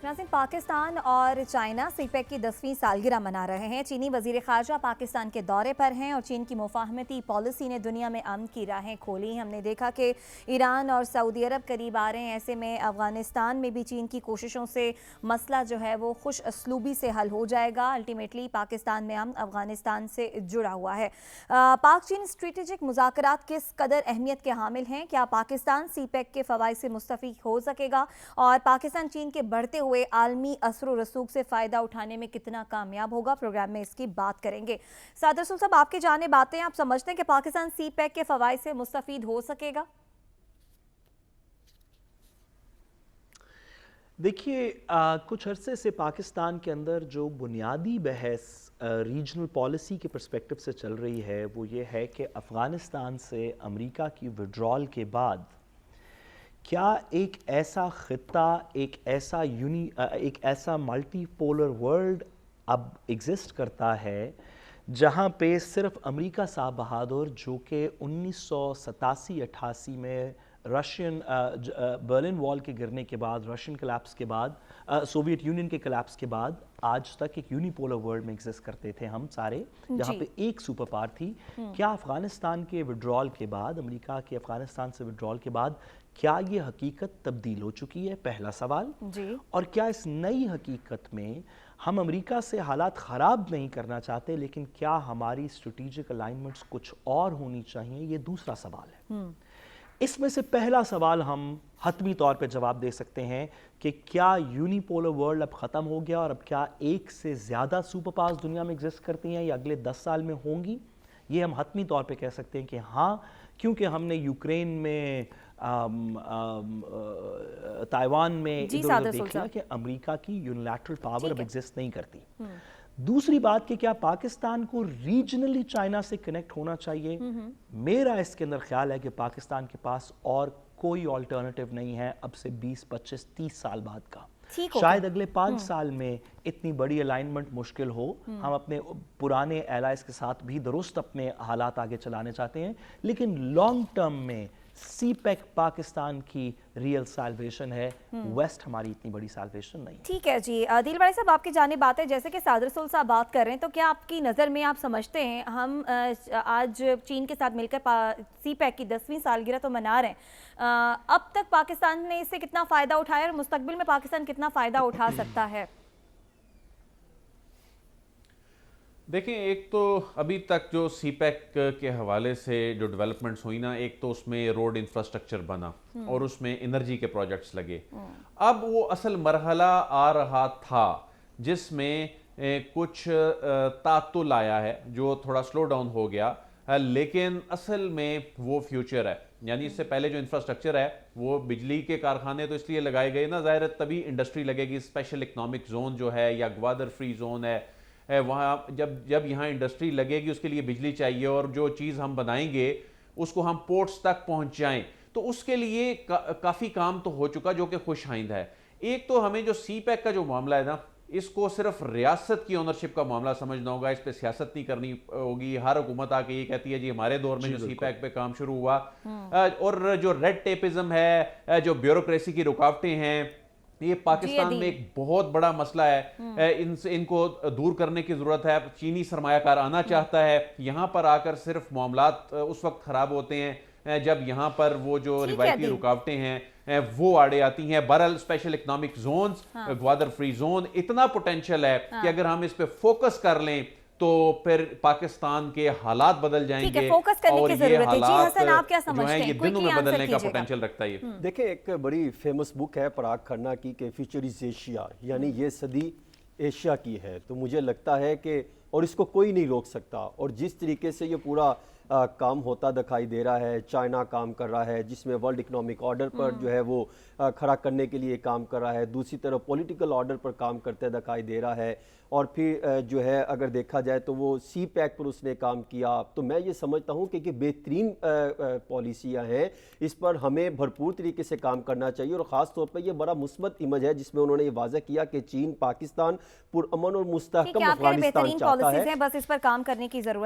नाज़रीन, पाकिस्तान और China CPEC की 10वीं सालगिरह मना रहे हैं। चीनी वज़ीर ख़ारजा पाकिस्तान के दौरे पर हैं और चीन की मुफ़ाहमती पॉलिसी ने दुनिया में अमन की राहें खोली। हमने देखा कि ईरान और सऊदी अरब करीब आ रहे हैं। ऐसे में अफ़गानिस्तान में भी चीन की कोशिशों से मसला जो है वो खुश असलूबी से हल हो जाएगा। अल्टीमेटली पाकिस्तान में अमन अफ़गानिस्तान से जुड़ा हुआ है। पाक चीन स्ट्रेटेजिक मुज़ाकरात किस कदर अहमियत के हामिल हैं? क्या पाकिस्तान सीपेक के फ़वाइद से मुस्तफ़ीद हो सकेगा और पाकिस्तान चीन के बढ़ते हुए आलमी असर व रसूख से फ़ायदा उठाने में कितना कामयाब होगा? प्रोग्राम में इसकी बात करेंगे। सादर रसूल साहब, आपकी जाने बातें, आप समझते हैं कि पाकिस्तान सीपेक के फ़वाइद से मुस्तफ़ीद हो सकेगा? देखिए, कुछ अरसे से पाकिस्तान के अंदर जो बुनियादी बहस रीजनल पॉलिसी के पर्सपेक्टिव से चल रही है वो ये है कि अफ़गानिस्तान से अमेरिका की विड्रॉल के बाद क्या एक ऐसा ख़ित्ता, एक ऐसा मल्टीपोलर वर्ल्ड अब एग्जिस्ट करता है जहाँ पे सिर्फ अमेरिका साहब बहादुर, जो कि 1987-88 में रशियन बर्लिन वॉल के गिरने के बाद, रशियन कलैप्स के बाद, सोवियत यूनियन के कलैप्स के बाद आज तक एक यूनिपोलर वर्ल्ड में एग्जिस्ट करते थे हम सारे, जहाँ पे एक सुपर पावर थी। क्या अफ़गानिस्तान के विड्रॉल के बाद, अमेरिका के अफ़गानिस्तान से विड्रॉल के बाद, क्या ये हकीकत तब्दील हो चुकी है? पहला सवाल। और क्या इस नई हकीकत में हम अमेरिका से हालात ख़राब नहीं करना चाहते, लेकिन क्या हमारी स्ट्रेटेजिक अलाइनमेंट्स कुछ और होनी चाहिए? ये दूसरा सवाल है। इसमें से पहला सवाल हम हतमी तौर पे जवाब दे सकते हैं कि क्या यूनिपोलर वर्ल्ड अब ख़त्म हो गया और अब क्या एक से ज़्यादा सुपर पावर्स दुनिया में एग्जिस्ट करती हैं या अगले 10 साल में होंगी? ये हम हतमी तौर पे कह सकते हैं कि हाँ, क्योंकि हमने यूक्रेन में, ताइवान में इधर-उधर देख लिया कि अमेरिका की यूनिलैटरल पावर अब एग्जिस्ट नहीं करती। दूसरी बात कि क्या पाकिस्तान को रीजनली चाइना से कनेक्ट होना चाहिए? मेरा इसके अंदर ख्याल है कि पाकिस्तान के पास और कोई ऑल्टरनेटिव नहीं है अब से 20, 25, 30 साल बाद का। शायद अगले 5 साल में इतनी बड़ी अलाइनमेंट मुश्किल हो। हम अपने पुराने एलाइज के साथ भी दुरुस्त अपने हालात आगे चलाने चाहते हैं, लेकिन लॉन्ग टर्म में सीपेक पाकिस्तान की रियल साल्वेशन है, वेस्ट हमारी इतनी बड़ी साल्वेशन नहीं। ठीक है जी। दिल भाई साहब, आपकी जानिब बात है, जैसे कि सादर रसूल साहब बात कर रहे हैं, तो क्या आपकी नज़र में आप समझते हैं हम आज चीन के साथ मिलकर सीपेक की 10वीं सालगिरह तो मना रहे हैं, अब तक पाकिस्तान ने इससे कितना फ़ायदा उठाया और मुस्तकबिल में पाकिस्तान कितना फ़ायदा उठा सकता है? देखें, एक तो अभी तक जो सीपेक के हवाले से जो डेवलपमेंट्स हुई ना, एक तो उसमें रोड इंफ्रास्ट्रक्चर बना और उसमें एनर्जी के प्रोजेक्ट्स लगे। अब वो असल मरहला आ रहा था जिसमें कुछ तातुल आया है जो थोड़ा स्लो डाउन हो गया, लेकिन असल में वो फ्यूचर है। यानी इससे पहले जो इंफ्रास्ट्रक्चर है वो बिजली के कारखाने तो इसलिए लगाए गए ना, ज़ाहिर है तभी इंडस्ट्री लगेगी। स्पेशल इकनॉमिक जोन जो है या ग्वादर फ्री जोन है, वहाँ जब यहाँ इंडस्ट्री लगेगी उसके लिए बिजली चाहिए और जो चीज़ हम बनाएंगे उसको हम पोर्ट्स तक पहुँच जाएं, तो उसके लिए काफ़ी काम तो हो चुका जो कि खुशहाइंद है। एक तो हमें जो सीपेक का जो मामला है ना, इसको सिर्फ रियासत की ओनरशिप का मामला समझना होगा, इस पर सियासत नहीं करनी होगी। हर हुकूमत आके ये कहती है जी हमारे दौर में जो सीपेक पे काम शुरू हुआ, और जो रेड टेपिज्म है, जो ब्यूरोक्रेसी की रुकावटें हैं, ये पाकिस्तान में एक बहुत बड़ा मसला है। इनको दूर करने की जरूरत है। चीनी सरमायाकार आना चाहता है, यहाँ पर आकर सिर्फ मामलात उस वक्त खराब होते हैं जब यहाँ पर वो जो रिवायती रुकावटें हैं वो आड़े आती हैं। बहरहाल special economic zones, Gwadar free zone, इतना पोटेंशियल है कि अगर हम इस पे फोकस कर लें तो फिर पाकिस्तान के हालात बदल जाएंगे। फोकस करने और की ये जरूरत है। जी हालात हसन, आप क्या समझते हैं? ये दिनों में बदलने का पोटेंशियल रखता है। देखिए, एक बड़ी फेमस बुक है पराग खन्ना की कि फ्यूचर इज एशिया, यानी ये सदी एशिया की है। तो मुझे लगता है कि और इसको कोई नहीं रोक सकता। और जिस तरीके से ये पूरा काम होता दिखाई दे रहा है, चाइना काम कर रहा है जिसमें वर्ल्ड इकोनॉमिक ऑर्डर पर जो है वो खड़ा करने के लिए काम कर रहा है, दूसरी तरफ पॉलिटिकल ऑर्डर पर काम करते दिखाई दे रहा है, और फिर जो है अगर देखा जाए तो वो सी पैक पर उसने काम किया। तो मैं ये समझता हूँ कि बेहतरीन पॉलिसियाँ हैं, इस पर हमें भरपूर तरीके से काम करना चाहिए। और ख़ास तौर पर यह बड़ा मुस्बत इमेज है जिसमें उन्होंने ये वाज़ह किया कि चीन पाकिस्तान पुरअमन और मुस्तहकम अफगानिस्तान चाहता है। बस इस पर काम करने की जरूरत